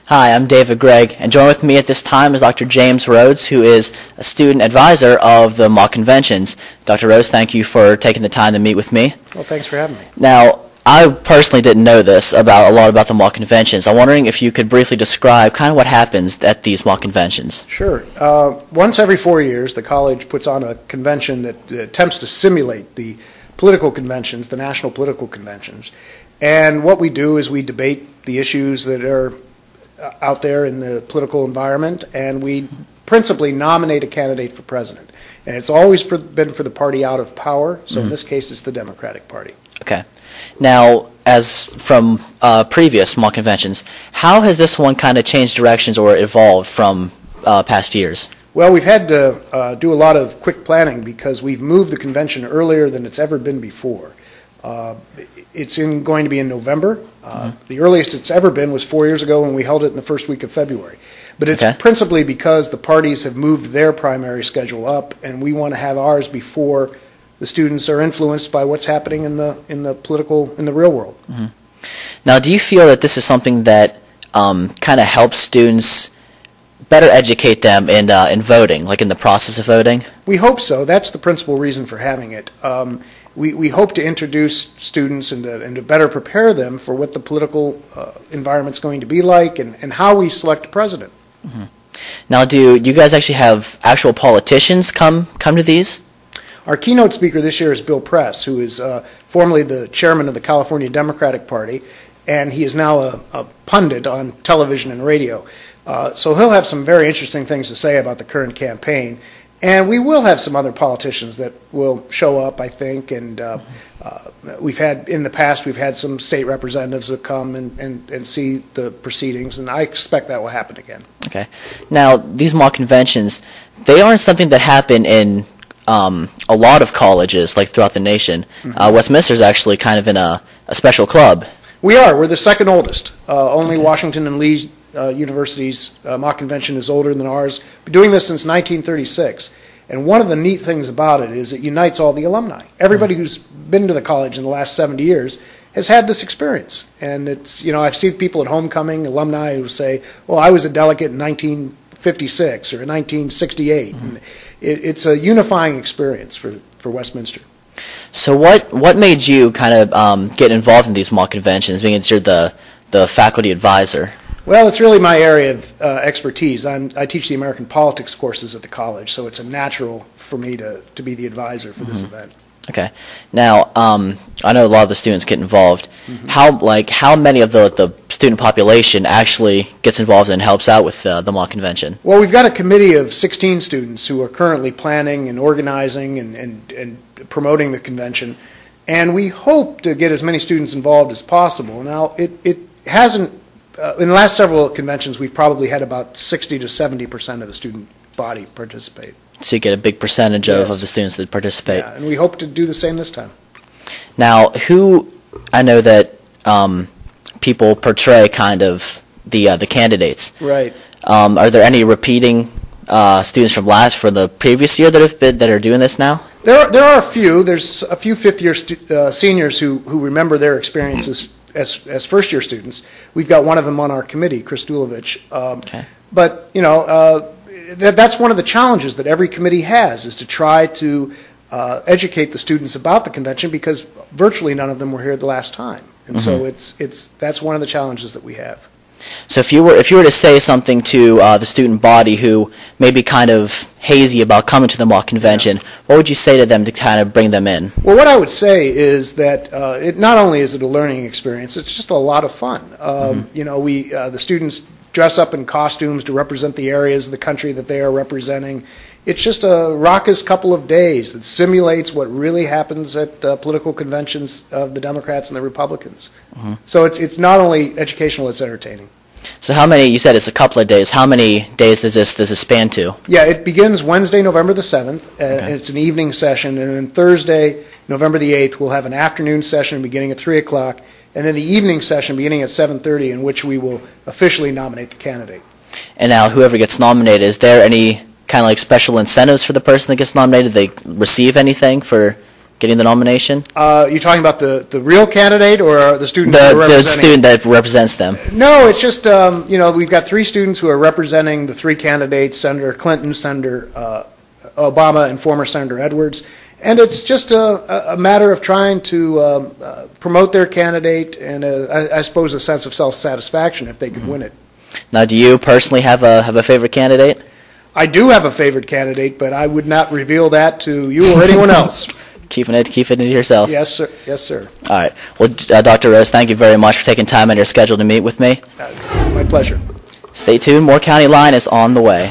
Hi, I'm David Greig, and join with me at this time is Dr. James Rhoads, who is a student advisor of the mock conventions. Dr. Rhoads, thank you for taking the time to meet with me. Well, thanks for having me. Now, I personally didn't know this a lot about the mock conventions. I'm wondering if you could briefly describe kind of what happens at these mock conventions. Sure. Once every 4 years, the college puts on a convention that attempts to simulate the political conventions, the national political conventions. And what we do is we debate the issues that are out there in the political environment, and we principally nominate a candidate for president. And it's always been for the party out of power, so in this case it's the Democratic Party. Okay. Now, as from previous mock conventions, how has this one kind of changed directions or evolved from past years? Well, we've had to do a lot of quick planning because we've moved the convention earlier than it's ever been before. It's going to be in November. The earliest it's ever been was 4 years ago when we held it in the first week of February. But it's principally because the parties have moved their primary schedule up, and we want to have ours before the students are influenced by what's happening in the real world. Mm-hmm. Now, do you feel that this is something that kind of helps students better educate them in voting, like in the process of voting? We hope so. That's the principal reason for having it. We hope to introduce students and to better prepare them for what the political environment's going to be like and how we select a president. Mm-hmm. Now, do you guys actually have actual politicians come to these? Our keynote speaker this year is Bill Press, who is formerly the chairman of the California Democratic Party, and he is now a pundit on television and radio. So he'll have some very interesting things to say about the current campaign. And we will have some other politicians that will show up, I think, and in the past we've had some state representatives that come and see the proceedings, and I expect that will happen again. Okay. Now, these mock conventions, they aren't something that happen in a lot of colleges, like throughout the nation. Mm-hmm. Westminster's actually kind of in a special club. We are. We're the second oldest. Only Washington and Lee's University's mock convention is older than ours. Been doing this since 1936, and one of the neat things about it is it unites all the alumni. Everybody who's been to the college in the last 70 years has had this experience, and it's I've seen people at homecoming, alumni who say, "Well, I was a delegate in 1956 or 1968," and it's a unifying experience for Westminster. So what made you kind of get involved in these mock conventions, being that you're the faculty advisor? Well, it's really my area of expertise. I teach the American politics courses at the college, so it's a natural for me to be the advisor for this event. Okay. Now, I know a lot of the students get involved. Mm-hmm. How many of the student population actually gets involved and helps out with the mock convention? Well, we've got a committee of 16 students who are currently planning and organizing and promoting the convention, and we hope to get as many students involved as possible. Now, it hasn't. In the last several conventions, we've probably had about 60 to 70% of the student body participate. So you get a big percentage of the students that participate. Yeah, and we hope to do the same this time. Now, I know that people portray kind of the candidates. Right. Are there any repeating students from the previous year that are doing this now? There are a few. There's a few fifth-year seniors who remember their experiences as first-year students. We've got one of them on our committee, Chris Dulovich. Okay. But that's one of the challenges that every committee has, is to try to educate the students about the convention, because virtually none of them were here the last time, and so that's one of the challenges that we have. So if you were to say something to the student body who may be kind of hazy about coming to the mock convention, what would you say to them to kind of bring them in? Well, what I would say is that not only is it a learning experience, it's just a lot of fun. The students dress up in costumes to represent the areas of the country that they are representing. It's just a raucous couple of days that simulates what really happens at political conventions of the Democrats and the Republicans. So it's not only educational, it's entertaining. So how many, you said it's a couple of days, how many days does this span to? Yeah, it begins Wednesday, November the 7th, and it's an evening session, and then Thursday, November the 8th, we'll have an afternoon session beginning at 3 o'clock, and then the evening session beginning at 7:30, in which we will officially nominate the candidate. And now whoever gets nominated, is there any kind of like special incentives for the person that gets nominated? They receive anything for getting the nomination? You're talking about the real candidate or the student The student that represents them. No, it's just, we've got 3 students who are representing the 3 candidates, Senator Clinton, Senator Obama, and former Senator Edwards. And it's just a matter of trying to promote their candidate and, I suppose, a sense of self-satisfaction if they could win it. Now, do you personally have a favorite candidate? I do have a favorite candidate, but I would not reveal that to you or anyone else. Keep it to yourself. Yes, sir. Yes, sir. All right. Well, Dr. Rhoads, thank you very much for taking time out of your schedule to meet with me. My pleasure. Stay tuned. More County Line is on the way.